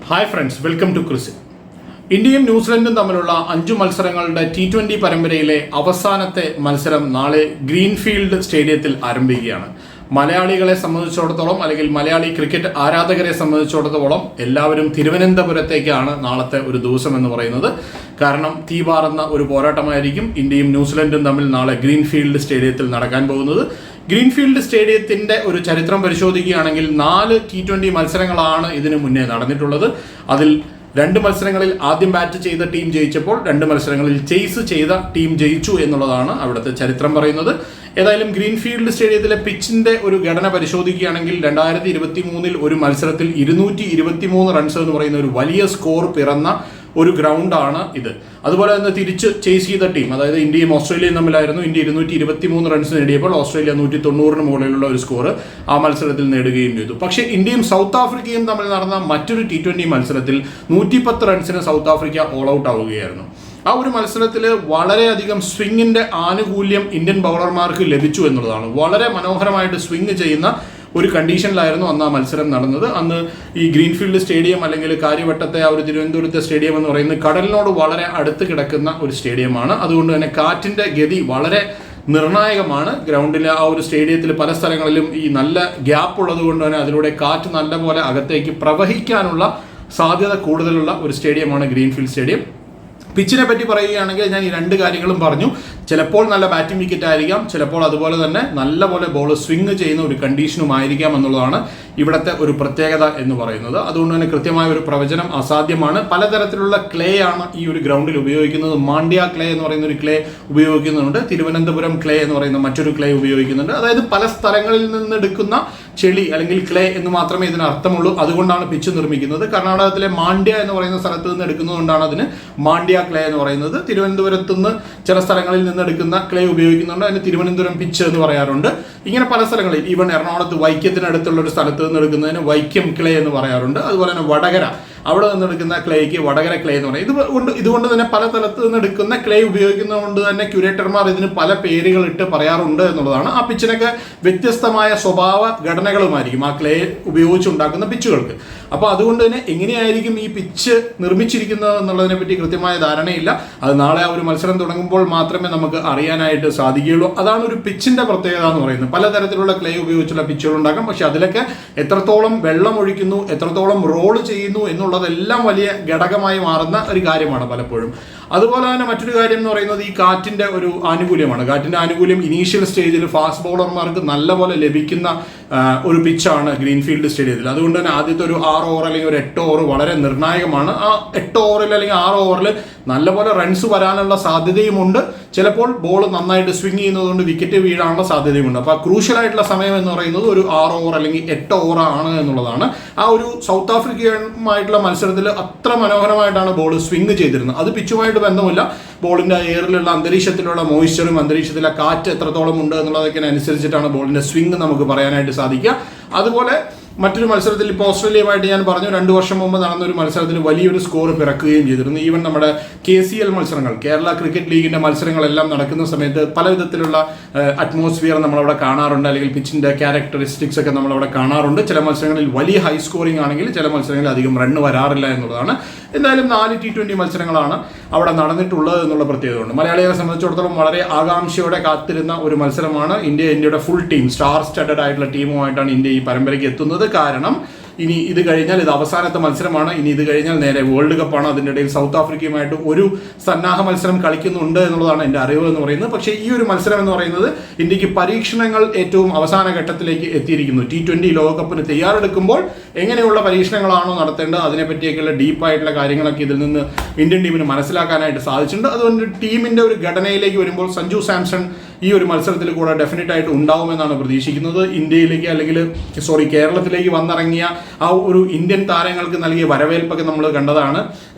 Hi friends, welcome to Kris. ഇന്ത്യയും ന്യൂസിലൻഡും തമ്മിലുള്ള 5 മത്സരങ്ങളുടെ T20 പരമ്പരയിലെ അവസാനത്തെ മത്സരം നാളെ ഗ്രീൻഫീൽഡ് സ്റ്റേഡിയത്തിൽ ആരംഭിക്കുകയാണ്. മലയാളികളെ സംബന്ധിച്ചിടത്തോളം അല്ലെങ്കിൽ മലയാളി ക്രിക്കറ്റ് ആരാധകരെ സംബന്ധിച്ചിടത്തോളം എല്ലാവരും തിരുവനന്തപുരത്തേക്കാണ് നാളത്തെ ഒരു ദിവസം എന്ന് പറയുന്നത്. കാരണം തീപാറുന്ന ഒരു പോരാട്ടമായിരിക്കും ഇന്ത്യയും ന്യൂസിലൻഡും തമ്മിൽ നാളെ ഗ്രീൻഫീൽഡ് സ്റ്റേഡിയത്തിൽ നടക്കാൻ പോകുന്നത്. ഗ്രീൻഫീൽഡ് സ്റ്റേഡിയത്തിന്റെ ഒരു ചരിത്രം പരിശോധിക്കുകയാണെങ്കിൽ 4 T20 മത്സരങ്ങളാണ് ഇതിനു മുന്നേ നടന്നിട്ടുള്ളത്. അതിൽ 2 മത്സരങ്ങളിൽ ആദ്യം ബാറ്റ് ചെയ്ത ടീം ജയിച്ചപ്പോൾ 2 മത്സരങ്ങളിൽ ചേസ് ചെയ്ത ടീം ജയിച്ചു എന്നുള്ളതാണ് അവിടുത്തെ ചരിത്രം പറയുന്നത്. ഏതായാലും ഗ്രീൻഫീൽഡ് സ്റ്റേഡിയത്തിലെ പിച്ചിന്റെ ഒരു ഘടന പരിശോധിക്കുകയാണെങ്കിൽ 2023 ഒരു മത്സരത്തിൽ 223 റൺസ് എന്ന് പറയുന്ന ഒരു വലിയ സ്കോർ പിറന്ന ഒരു ഗ്രൗണ്ടാണ് ഇത്. അതുപോലെ തന്നെ തിരിച്ച് ചേസ് ചെയ്ത ടീം, അതായത് ഇന്ത്യയും ഓസ്ട്രേലിയയും തമ്മിലായിരുന്നു. ഇന്ത്യ 223 റൺസ് നേടിയപ്പോൾ ഓസ്ട്രേലിയ 190 മുകളിലുള്ള ഒരു സ്കോർ ആ മത്സരത്തിൽ നേടുകയും ചെയ്തു. പക്ഷേ ഇന്ത്യയും സൗത്ത് ആഫ്രിക്കയും തമ്മിൽ നടന്ന മറ്റൊരു T20 മത്സരത്തിൽ 110 റൺസിന് സൗത്ത് ആഫ്രിക്ക ഓൾ ഔട്ട് ആവുകയായിരുന്നു. ആ ഒരു മത്സരത്തിൽ വളരെയധികം സ്വിങ്ങിന്റെ ആനുകൂല്യം ഇന്ത്യൻ ബൗളർമാർക്ക് ലഭിച്ചു എന്നുള്ളതാണ്. വളരെ മനോഹരമായിട്ട് സ്വിങ് ചെയ്യുന്ന ഒരു കണ്ടീഷനിലായിരുന്നു അന്ന് ആ മത്സരം നടന്നത്. അന്ന് ഈ ഗ്രീൻഫീൽഡ് സ്റ്റേഡിയം അല്ലെങ്കിൽ കാര്യവട്ടത്തെ ആ ഒരു തിരുവനന്തപുരത്തെ സ്റ്റേഡിയം എന്ന് പറയുന്നത് കടലിനോട് വളരെ അടുത്ത് കിടക്കുന്ന ഒരു സ്റ്റേഡിയമാണ്. അതുകൊണ്ട് തന്നെ കാറ്റിന്റെ ഗതി വളരെ നിർണായകമാണ്. ഗ്രൗണ്ടിലെ ആ ഒരു സ്റ്റേഡിയത്തിൽ പല സ്ഥലങ്ങളിലും ഈ നല്ല ഗ്യാപ്പ് ഉള്ളത് കൊണ്ട് തന്നെ അതിലൂടെ കാറ്റ് നല്ലപോലെ അകത്തേക്ക് പ്രവഹിക്കാനുള്ള സാധ്യത കൂടുതലുള്ള ഒരു സ്റ്റേഡിയമാണ് ഗ്രീൻഫീൽഡ് സ്റ്റേഡിയം. പിച്ചിനെ പറ്റി പറയുകയാണെങ്കിൽ ഞാൻ ഈ 2 കാര്യങ്ങളും പറഞ്ഞു. ചിലപ്പോൾ നല്ല ബാറ്റിംഗ് വിക്കറ്റ് ആയിരിക്കാം, ചിലപ്പോൾ അതുപോലെ തന്നെ നല്ലപോലെ ബോൾ സ്വിങ് ചെയ്യുന്ന ഒരു കണ്ടീഷനും ആയിരിക്കാം എന്നുള്ളതാണ് ഇവിടുത്തെ ഒരു പ്രത്യേകത എന്ന് പറയുന്നത്. അതുകൊണ്ട് തന്നെ കൃത്യമായ ഒരു പ്രവചനം അസാധ്യമാണ്. പലതരത്തിലുള്ള ക്ലേ ആണ് ഈ ഒരു ഗ്രൗണ്ടിൽ ഉപയോഗിക്കുന്നത്. മാണ്ഡ്യ ക്ലേ എന്ന് പറയുന്ന ഒരു ക്ലേ ഉപയോഗിക്കുന്നുണ്ട്, തിരുവനന്തപുരം ക്ലേ എന്ന് പറയുന്ന മറ്റൊരു ക്ലേ ഉപയോഗിക്കുന്നുണ്ട്. അതായത് പല സ്ഥലങ്ങളിൽ നിന്ന് എടുക്കുന്ന ചെളി അല്ലെങ്കിൽ ക്ലേ എന്ന് മാത്രമേ ഇതിന് അർത്ഥമുള്ളൂ. അതുകൊണ്ടാണ് പിച്ച് നിർമ്മിക്കുന്നത്. കർണാടകത്തിലെ മാണ്ഡ്യ എന്ന് പറയുന്ന സ്ഥലത്ത് നിന്ന് എടുക്കുന്നതുകൊണ്ടാണ് അതിന് മാണ്ഡ്യ ക്ലേ എന്ന് പറയുന്നത്. തിരുവനന്തപുരത്ത് നിന്ന് ചില സ്ഥലങ്ങളിൽ നിന്ന് എടുക്കുന്ന ക്ലേ ഉപയോഗിക്കുന്നുണ്ട്, അതിന് തിരുവനന്തപുരം പിച്ച് എന്ന് പറയാറുണ്ട്. ഇങ്ങനെ പല സ്ഥലങ്ങളിൽ, ഈവൻ എറണാകുളത്ത് വൈക്കത്തിനടുത്തുള്ള ഒരു സ്ഥലത്ത് നിന്ന് എടുക്കുന്നതിന് വൈക്കം ക്ലേ എന്ന് പറയാറുണ്ട്. അതുപോലെ തന്നെ വടകര, അവിടെ നിന്ന് എടുക്കുന്ന ക്ലേക്ക് വടകര ക്ലേ എന്ന് പറയും. ഇതുകൊണ്ട് തന്നെ പല സ്ഥലത്ത് നിന്ന് എടുക്കുന്ന ക്ലേ ഉപയോഗിക്കുന്നതുകൊണ്ട് തന്നെ ക്യൂരേറ്റർമാർ ഇതിന് പല പേരുകൾ ഇട്ട് പറയാറുണ്ട് എന്നുള്ളതാണ്. ആ പിച്ചിനൊക്കെ വ്യത്യസ്തമായ സ്വഭാവ ഘടനകളുമായിരിക്കും ആ ക്ലേ ഉപയോഗിച്ചുണ്ടാക്കുന്ന പിച്ചുകൾക്ക്. അപ്പോൾ അതുകൊണ്ട് തന്നെ എങ്ങനെയായിരിക്കും ഈ പിച്ച് നിർമ്മിച്ചിരിക്കുന്നത് എന്നുള്ളതിനെ പറ്റി കൃത്യമായ ധാരണയില്ല. അത് നാളെ ആ ഒരു മത്സരം തുടങ്ങുമ്പോൾ മാത്രമേ നമുക്ക് അറിയാനായിട്ട് സാധിക്കുകയുള്ളൂ. അതാണ് ഒരു പിച്ചിന്റെ പ്രത്യേകത എന്ന് പറയുന്നത്. പലതരത്തിലുള്ള ക്ലേ ഉപയോഗിച്ചുള്ള പിച്ചുകൾ ഉണ്ടാക്കാം, പക്ഷെ അതിലൊക്കെ എത്രത്തോളം വെള്ളം ഒഴിക്കുന്നു, എത്രത്തോളം റോൾ ചെയ്യുന്നു എന്നുള്ളതെല്ലാം വലിയ ഘടകമായി മാറുന്ന ഒരു കാര്യമാണ് പലപ്പോഴും. അതുപോലെ തന്നെ മറ്റൊരു കാര്യം എന്ന് പറയുന്നത് ഈ കാറ്റിന്റെ ഒരു ആനുകൂല്യമാണ്. കാറ്റിന്റെ ആനുകൂല്യം ഇനീഷ്യൽ സ്റ്റേജിൽ ഫാസ്റ്റ് ബൗളർമാർക്ക് നല്ലപോലെ ലഭിക്കുന്ന ഒരു പിച്ചാണ് ഗ്രീൻഫീൽഡ് സ്റ്റേഡിയത്തിൽ. അതുകൊണ്ട് തന്നെ ആദ്യത്തെ ഒരു 6 ഓവർ അല്ലെങ്കിൽ ഒരു 8 ഓവർ വളരെ നിർണായകമാണ്. ആ 8 ഓവറിൽ അല്ലെങ്കിൽ 6 ഓവറിൽ നല്ലപോലെ റൺസ് വരാനുള്ള സാധ്യതയുമുണ്ട്. ചിലപ്പോൾ ബോൾ നന്നായിട്ട് സ്വിങ് ചെയ്യുന്നതുകൊണ്ട് വിക്കറ്റ് വീഴാനുള്ള സാധ്യതയുമുണ്ട്. അപ്പോൾ ക്രൂഷ്യൽ ആയിട്ടുള്ള സമയം എന്ന് പറയുന്നത് ഒരു 6 ഓവർ അല്ലെങ്കിൽ 8 ഓവർ ആണ് എന്നുള്ളതാണ്. ആ ഒരു സൗത്ത് ആഫ്രിക്കയുമായിട്ടുള്ള മത്സരത്തിൽ അത്ര മനോഹരമായിട്ടാണ് ബോൾ സ്വിങ് ചെയ്തിരുന്നത്. അത് പിച്ചുമായിട്ട് ബന്ധമില്ല. ബോളിന്റെ എയറിലുള്ള അന്തരീക്ഷത്തിലുള്ള മോയ്സ്ചറും അന്തരീക്ഷത്തിലെ കാറ്റ് എത്രത്തോളം ഉണ്ട് എന്നുള്ളതൊക്കെ അനുസരിച്ചിട്ടാണ് ബോളിന്റെ സ്വിങ് നമുക്ക് പറയാനായിട്ട് സാധിക്കുക. അതുപോലെ മറ്റൊരു മത്സരത്തിൽ ഇപ്പോൾ ഓസ്ട്രേലിയയുമായിട്ട് ഞാൻ പറഞ്ഞു, 2 വർഷം മുമ്പ് നടന്ന ഒരു മത്സരത്തിൽ വലിയൊരു സ്കോർ പിറക്കുകയും ചെയ്തിരുന്നു. ഈവൻ നമ്മുടെ KCL മത്സരങ്ങൾ, കേരള ക്രിക്കറ്റ് ലീഗിന്റെ മത്സരങ്ങളെല്ലാം നടക്കുന്ന സമയത്ത് പല വിധത്തിലുള്ള അറ്റ്മോസ്ഫിയർ നമ്മളവിടെ കാണാറുണ്ട്, അല്ലെങ്കിൽ പിച്ചിന്റെ ക്യാരക്ടറിസ്റ്റിക്സ് ഒക്കെ നമ്മളവിടെ കാണാറുണ്ട്. ചില മത്സരങ്ങളിൽ വലിയ ഹൈ സ്കോറിംഗ് ആണെങ്കിൽ ചില മത്സരങ്ങളിൽ അധികം റണ്ണ് വരാറില്ല എന്നുള്ളതാണ്. എന്തായാലും 4 T20 മത്സരങ്ങളാണ് അവിടെ നടന്നിട്ടുള്ളത് എന്നുള്ള പ്രത്യേകതയുണ്ട്. മലയാളികളെ സംബന്ധിച്ചിടത്തോളം വളരെ ആകാംക്ഷയോടെ കാത്തിരുന്ന ഒരു മത്സരമാണ്. ഇന്ത്യയുടെ ഫുൾ ടീം, സ്റ്റാർ സ്റ്റഡഡ് ആയിട്ടുള്ള ടീമുമായിട്ടാണ് ഇന്ത്യ ഈ പരമ്പരയ്ക്ക് എത്തുന്നത്. കാരണം ഇനി ഇത് കഴിഞ്ഞാൽ ഇത് അവസാനത്തെ മത്സരമാണ്. ഇനി ഇത് കഴിഞ്ഞാൽ നേരെ വേൾഡ് കപ്പാണ്. അതിൻ്റെ ഇടയിൽ സൗത്ത് ആഫ്രിക്കയുമായിട്ട് ഒരു സന്നാഹ മത്സരം കളിക്കുന്നുണ്ട് എന്നുള്ളതാണ് എൻ്റെ അറിവ് എന്ന് പറയുന്നത്. പക്ഷേ ഈ ഒരു മത്സരം എന്ന് പറയുന്നത് ഇന്ത്യക്ക് പരീക്ഷണങ്ങൾ ഏറ്റവും അവസാന ഘട്ടത്തിലേക്ക് എത്തിയിരിക്കുന്നു. T20 ലോകകപ്പിന് തയ്യാറെടുക്കുമ്പോൾ എങ്ങനെയുള്ള പരീക്ഷണങ്ങളാണോ നടത്തേണ്ടത് അതിനെപ്പറ്റിയൊക്കെയുള്ള ഡീപ്പായിട്ടുള്ള കാര്യങ്ങളൊക്കെ ഇതിൽ നിന്ന് ഇന്ത്യൻ ടീമിന് മനസ്സിലാക്കാനായിട്ട് സാധിച്ചിട്ടുണ്ട്. അതുകൊണ്ട് ടീമിൻ്റെ ഒരു ഘടനയിലേക്ക് വരുമ്പോൾ സഞ്ജു സാംസൺ ഈ ഒരു മത്സരത്തിൽ കൂടെ ഡെഫിനറ്റ് ആയിട്ട് ഉണ്ടാവുമെന്നാണ് പ്രതീക്ഷിക്കുന്നത്. ഇന്ത്യയിലേക്ക് അല്ലെങ്കിൽ കേരളത്തിലേക്ക് വന്നിറങ്ങിയ ആ ഒരു ഇന്ത്യൻ താരങ്ങൾക്ക് നൽകിയ വരവേൽപ്പൊക്കെ നമ്മൾ കണ്ടതാണ്.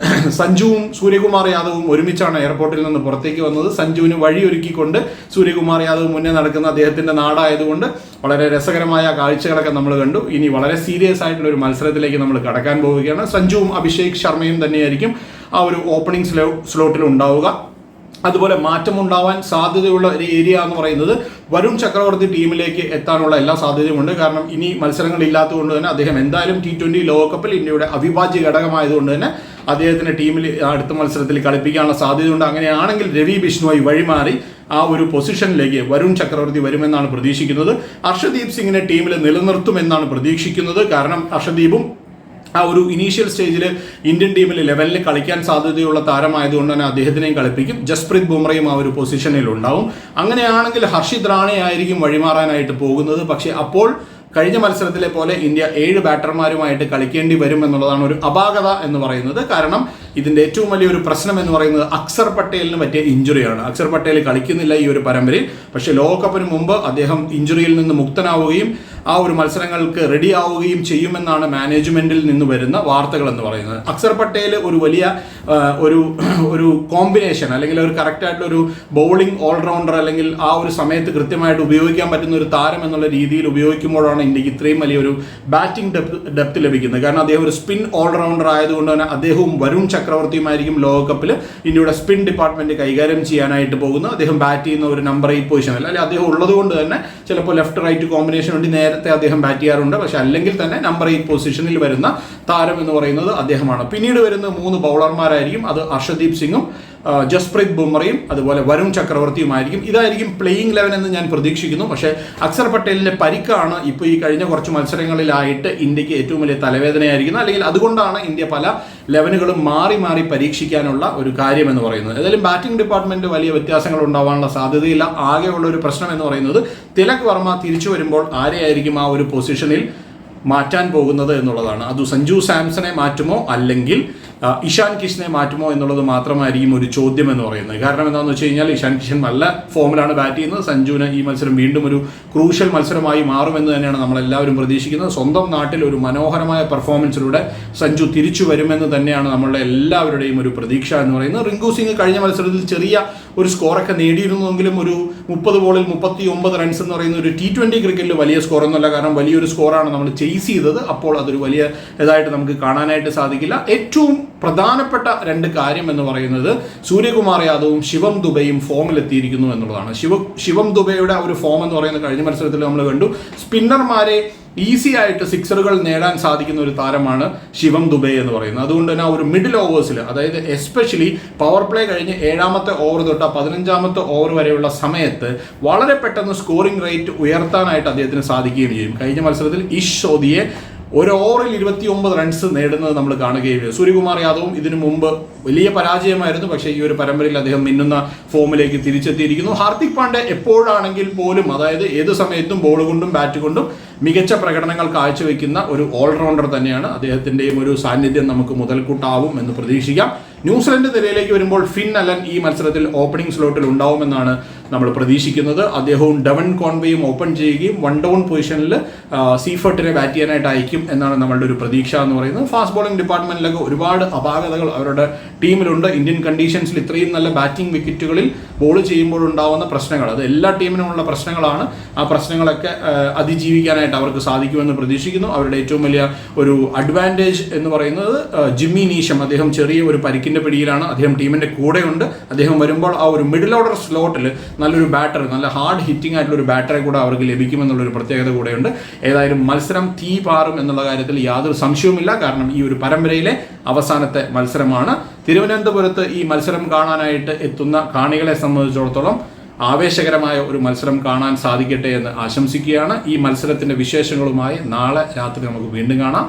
സഞ്ജുവും സൂര്യകുമാർ യാദവും ഒരുമിച്ചാണ് എയർപോർട്ടിൽ നിന്ന് പുറത്തേക്ക് വന്നത്. സഞ്ജുവിന് വഴിയൊരുക്കിക്കൊണ്ട് സൂര്യകുമാർ യാദവ് മുന്നേ നടക്കുന്ന അദ്ദേഹത്തിന്റെ നാടായതുകൊണ്ട് വളരെ രസകരമായ കാഴ്ചകളൊക്കെ നമ്മൾ കണ്ടു. ഇനി വളരെ സീരിയസ് ആയിട്ടുള്ള ഒരു മത്സരത്തിലേക്ക് നമ്മൾ കടക്കാൻ പോവുകയാണ്. സഞ്ജുവും അഭിഷേക് ശർമ്മയും തന്നെയായിരിക്കും ആ ഒരു ഓപ്പണിംഗ് സ്ലോട്ടിൽ ഉണ്ടാവുക. അതുപോലെ മാറ്റമുണ്ടാവാൻ സാധ്യതയുള്ള ഒരു ഏരിയ എന്ന് പറയുന്നത് വരുൺ ചക്രവർത്തി ടീമിലേക്ക് എത്താനുള്ള എല്ലാ സാധ്യതയുമുണ്ട്. കാരണം ഇനി മത്സരങ്ങൾ ഇല്ലാത്തതുകൊണ്ട് തന്നെ അദ്ദേഹം എന്തായാലും T20 ലോകകപ്പിൽ ഇന്ത്യയുടെ അവിഭാജ്യ ഘടകമായതുകൊണ്ട് തന്നെ അദ്ദേഹത്തിന്റെ ടീമിൽ അടുത്ത മത്സരത്തിൽ കളിപ്പിക്കാനുള്ള സാധ്യതയുണ്ട്. അങ്ങനെയാണെങ്കിൽ രവി ബിഷ്ണോയി വഴിമാറി ആ ഒരു പൊസിഷനിലേക്ക് വരുൺ ചക്രവർത്തി വരുമെന്നാണ് പ്രതീക്ഷിക്കുന്നത്. ഹർഷദീപ് സിംഗിനെ ടീമിൽ നിലനിർത്തുമെന്നാണ് പ്രതീക്ഷിക്കുന്നത്. കാരണം ഹർഷദീപും ആ ഒരു ഇനീഷ്യൽ സ്റ്റേജിൽ ഇന്ത്യൻ ടീമിൽ ലെവലിൽ കളിക്കാൻ സാധ്യതയുള്ള താരമായതുകൊണ്ട് തന്നെ അദ്ദേഹത്തിനെയും കളിപ്പിക്കും. ജസ്പ്രീത് ബുംറയും ആ ഒരു പൊസിഷനിൽ ഉണ്ടാവും. അങ്ങനെയാണെങ്കിൽ ഹർഷിത് റാണെ ആയിരിക്കും വഴിമാറാനായിട്ട് പോകുന്നത്. പക്ഷേ അപ്പോൾ കഴിഞ്ഞ മത്സരത്തിലെ പോലെ ഇന്ത്യ 7 ബാറ്റർമാരുമായിട്ട് കളിക്കേണ്ടി വരും എന്നുള്ളതാണ് ഒരു അപാകത എന്ന് പറയുന്നത്. കാരണം ഇതിന്റെ ഏറ്റവും വലിയൊരു പ്രശ്നം എന്ന് പറയുന്നത് അക്സർ പട്ടേലിന് പറ്റിയ ഇഞ്ചുറിയാണ്. അക്സർ പട്ടേൽ കളിക്കുന്നില്ല ഈ ഒരു പരമ്പരയിൽ. പക്ഷേ ലോകകപ്പിന് മുമ്പ് അദ്ദേഹം ഇഞ്ചുറിയിൽ നിന്ന് മുക്തനാവുകയും ആ ഒരു മത്സരങ്ങൾക്ക് റെഡി ആവുകയും ചെയ്യുമെന്നാണ് മാനേജ്മെന്റിൽ നിന്ന് വരുന്ന വാർത്തകൾ എന്ന് പറയുന്നത്. അക്സർ പട്ടേൽ ഒരു വലിയ ഒരു കോമ്പിനേഷൻ അല്ലെങ്കിൽ ഒരു കറക്റ്റായിട്ടുള്ള ഒരു ബൗളിംഗ് ഓൾറൗണ്ടർ അല്ലെങ്കിൽ ആ ഒരു സമയത്ത് കൃത്യമായിട്ട് ഉപയോഗിക്കാൻ പറ്റുന്ന ഒരു താരം എന്നുള്ള രീതിയിൽ ഉപയോഗിക്കുമ്പോഴാണ് ഇന്ത്യക്ക് ഇത്രയും വലിയൊരു ബാറ്റിംഗ് ഡെപ്ത് ലഭിക്കുന്നത്. കാരണം അദ്ദേഹം ഒരു സ്പിൻ ഓൾറൗണ്ടർ ആയതുകൊണ്ട് തന്നെ അദ്ദേഹവും വരുൺ ചക്രവർത്തിയുമായിരിക്കും ലോകകപ്പിൽ ഇന്ത്യയുടെ സ്പിൻ ഡിപ്പാർട്ട്മെന്റ് കൈകാര്യം ചെയ്യാനായിട്ട് പോകുന്നത്. അദ്ദേഹം ബാറ്റ് ചെയ്യുന്ന ഒരു നമ്പർ 8 പൊസിഷനിൽ അല്ലെങ്കിൽ അദ്ദേഹം ഉള്ളത് കൊണ്ട് തന്നെ ചിലപ്പോൾ ലെഫ്റ്റ് റൈറ്റ് കോമ്പിനേഷൻ വേണ്ടി നേരത്തെ അദ്ദേഹം ബാറ്റ് ചെയ്യാറുണ്ട്. പക്ഷെ അല്ലെങ്കിൽ തന്നെ നമ്പർ 8 പൊസിഷനിൽ വരുന്ന താരം എന്ന് പറയുന്നത് അദ്ദേഹമാണ്. പിന്നീട് വരുന്ന 3 ബൗളർമാരായിരിക്കും. അത് ഹർഷദീപ് സിംഗും ജസ്പ്രീത് ബുംറയും അതുപോലെ വരുൺ ചക്രവർത്തിയുമായിരിക്കും. ഇതായിരിക്കും പ്ലേയിങ് 11 എന്ന് ഞാൻ പ്രതീക്ഷിക്കുന്നു. പക്ഷേ അക്സർ പട്ടേലിന്റെ പരിക്കാണ് ഇപ്പോൾ ഈ കഴിഞ്ഞ കുറച്ച് മത്സരങ്ങളിലായിട്ട് ഇന്ത്യക്ക് ഏറ്റവും വലിയ തലവേദനയായിരിക്കുന്നത്. അല്ലെങ്കിൽ അതുകൊണ്ടാണ് ഇന്ത്യ പല 11കളും മാറി മാറി പരീക്ഷിക്കാനുള്ള ഒരു കാര്യം എന്ന് പറയുന്നത്. ഏതായാലും ബാറ്റിംഗ് ഡിപ്പാർട്ട്മെന്റ് വലിയ വ്യത്യാസങ്ങൾ ഉണ്ടാവാനുള്ള സാധ്യതയില്ല. ആകെയുള്ള ഒരു പ്രശ്നം എന്ന് പറയുന്നത് തിലക് വർമ്മ തിരിച്ചു വരുമ്പോൾ ആരെയായിരിക്കും ആ ഒരു പൊസിഷനിൽ മാറ്റാൻ പോകുന്നത് എന്നുള്ളതാണ്. അത് സഞ്ജു സാംസണെ മാറ്റുമോ അല്ലെങ്കിൽ ഇഷാൻ കിഷനെ മാറ്റുമോ എന്നുള്ളത് മാത്രമായിരിക്കും ഒരു ചോദ്യം എന്ന് പറയുന്നത്. കാരണം എന്താണെന്ന് വെച്ച് കഴിഞ്ഞാൽ ഇഷാൻ കിഷൻ നല്ല ഫോമിലാണ് ബാറ്റ് ചെയ്യുന്നത്. സഞ്ജുവിന് ഈ മത്സരം വീണ്ടും ഒരു ക്രൂഷ്യൽ മത്സരമായി മാറുമെന്ന് തന്നെയാണ് നമ്മളെല്ലാവരും പ്രതീക്ഷിക്കുന്നത്. സ്വന്തം നാട്ടിൽ ഒരു മനോഹരമായ പെർഫോമൻസിലൂടെ സഞ്ജു തിരിച്ചു വരുമെന്ന് തന്നെയാണ് നമ്മളുടെ എല്ലാവരുടെയും ഒരു പ്രതീക്ഷ എന്ന് പറയുന്നത്. റിങ്കു സിംഗ് കഴിഞ്ഞ മത്സരത്തിൽ ചെറിയ ഒരു സ്കോറൊക്കെ നേടിയിരുന്നെങ്കിലും ഒരു 30 ബോളിൽ 39 റൺസ് എന്ന് പറയുന്ന ഒരു T20 ക്രിക്കറ്റിൽ വലിയ സ്കോറൊന്നുമല്ല. കാരണം വലിയൊരു സ്കോറാണ് നമ്മൾ ചേസ് ചെയ്തത്. അപ്പോൾ അതൊരു വലിയ ഇതായിട്ട് നമുക്ക് കാണാനായിട്ട് സാധിക്കില്ല. ഏറ്റവും പ്രധാനപ്പെട്ട 2 കാര്യം എന്ന് പറയുന്നത് സൂര്യകുമാർ യാദവും ശിവം ദുബെയും ഫോമിലെത്തിയിരിക്കുന്നു എന്നുള്ളതാണ്. ശിവം ദുബെയുടെ ഒരു ഫോം എന്ന് പറയുന്നത് കഴിഞ്ഞ മത്സരത്തിൽ നമ്മൾ കണ്ടു. സ്പിന്നർമാരെ ഈസി ആയിട്ട് സിക്സറുകൾ നേടാൻ സാധിക്കുന്ന ഒരു താരമാണ് ശിവം ദുബെ എന്ന് പറയുന്നത്. അതുകൊണ്ട് തന്നെ ഒരു മിഡിൽ ഓവേഴ്സിൽ, അതായത് എസ്പെഷ്യലി പവർ പ്ലേ കഴിഞ്ഞ് 7ാമത്തെ ഓവർ തൊട്ട് 15ാമത്തെ ഓവർ വരെയുള്ള സമയത്ത് വളരെ പെട്ടെന്ന് സ്കോറിംഗ് റേറ്റ് ഉയർത്താനായിട്ട് അദ്ദേഹത്തിന് സാധിക്കുകയും ചെയ്യും. കഴിഞ്ഞ മത്സരത്തിൽ ഇഷ് സോദിയെ ഒരു ഓവറിൽ 29 റൺസ് നേടുന്നത് നമ്മൾ കാണുകയും ചെയ്തു. സൂര്യകുമാർ യാദവും ഇതിനു മുമ്പ് വലിയ പരാജയമായിരുന്നു. പക്ഷേ ഈ ഒരു പരമ്പരയിൽ അദ്ദേഹം മിന്നുന്ന ഫോമിലേക്ക് തിരിച്ചെത്തിയിരിക്കുന്നു. ഹാർദിക് പാണ്ഡ്യ എപ്പോഴാണെങ്കിൽ പോലും, അതായത് ഏത് സമയത്തും ബോൾ കൊണ്ടും ബാറ്റ് കൊണ്ടും മികച്ച പ്രകടനങ്ങൾ കാഴ്ചവെക്കുന്ന ഒരു ഓൾറൗണ്ടർ തന്നെയാണ്. അദ്ദേഹത്തിൻ്റെയും ഒരു സാന്നിധ്യം നമുക്ക് മുതൽക്കൂട്ടാവും എന്ന് പ്രതീക്ഷിക്കാം. ന്യൂസിലൻഡ് നിരയിലേക്ക് വരുമ്പോൾ ഫിൻ അലൻ ഈ മത്സരത്തിൽ ഓപ്പണിംഗ് സ്ലോട്ടിൽ ഉണ്ടാവുമെന്നാണ് നമ്മൾ പ്രതീക്ഷിക്കുന്നത്. അദ്ദേഹവും ഡെവൻ കോൺവേയും ഓപ്പൺ ചെയ്യുകയും 1 ഡൗൺ പൊസിഷനിൽ സീഫർട്ടിനെ ബാറ്റ് ചെയ്യാനായിട്ട് അയക്കും എന്നാണ് നമ്മളുടെ ഒരു പ്രതീക്ഷ എന്ന് പറയുന്നത്. ഫാസ്റ്റ് ബോളിംഗ് ഡിപ്പാർട്ട്മെന്റിലൊക്കെ ഒരുപാട് അപാകതകൾ അവരുടെ ടീമിലുണ്ട്. ഇന്ത്യൻ കണ്ടീഷൻസിൽ ഇത്രയും നല്ല ബാറ്റിംഗ് വിക്കറ്റുകളിൽ ബോൾ ചെയ്യുമ്പോൾ ഉണ്ടാവുന്ന പ്രശ്നങ്ങൾ, അത് എല്ലാ ടീമിനുമുള്ള പ്രശ്നങ്ങളാണ്. ആ പ്രശ്നങ്ങളൊക്കെ അതിജീവിക്കാനായിട്ട് അവർക്ക് സാധിക്കുമെന്ന് പ്രതീക്ഷിക്കുന്നു. അവരുടെ ഏറ്റവും വലിയ ഒരു അഡ്വാൻറ്റേജ് എന്ന് പറയുന്നത് ജിമ്മി നീഷം, അദ്ദേഹം ചെറിയ ഒരു പരിക്കിന്റെ പിടിയിലാണ്. അദ്ദേഹം ടീമിന്റെ കൂടെയുണ്ട്. അദ്ദേഹം വരുമ്പോൾ ആ ഒരു മിഡിൽ ഓർഡർ സ്ലോട്ടിൽ നല്ലൊരു ബാറ്റർ, നല്ല ഹാർഡ് ഹിറ്റിംഗ് ആയിട്ടുള്ള ഒരു ബാറ്ററെ കൂടെ അവർക്ക് ലഭിക്കുമെന്നുള്ളൊരു പ്രത്യേകത കൂടെയുണ്ട്. ഏതായാലും മത്സരം തീ പാറും എന്നുള്ള കാര്യത്തിൽ യാതൊരു സംശയവുമില്ല. കാരണം ഈ ഒരു പരമ്പരയിലെ അവസാനത്തെ മത്സരമാണ്. തിരുവനന്തപുരത്ത് ഈ മത്സരം കാണാനായിട്ട് എത്തുന്ന കാണികളെ സംബന്ധിച്ചിടത്തോളം ആവേശകരമായ ഒരു മത്സരം കാണാൻ സാധിക്കട്ടെ എന്ന് ആശംസിക്കുകയാണ്. ഈ മത്സരത്തിന്റെ വിശേഷങ്ങളുമായി നാളെ രാത്രി നമുക്ക് വീണ്ടും കാണാം.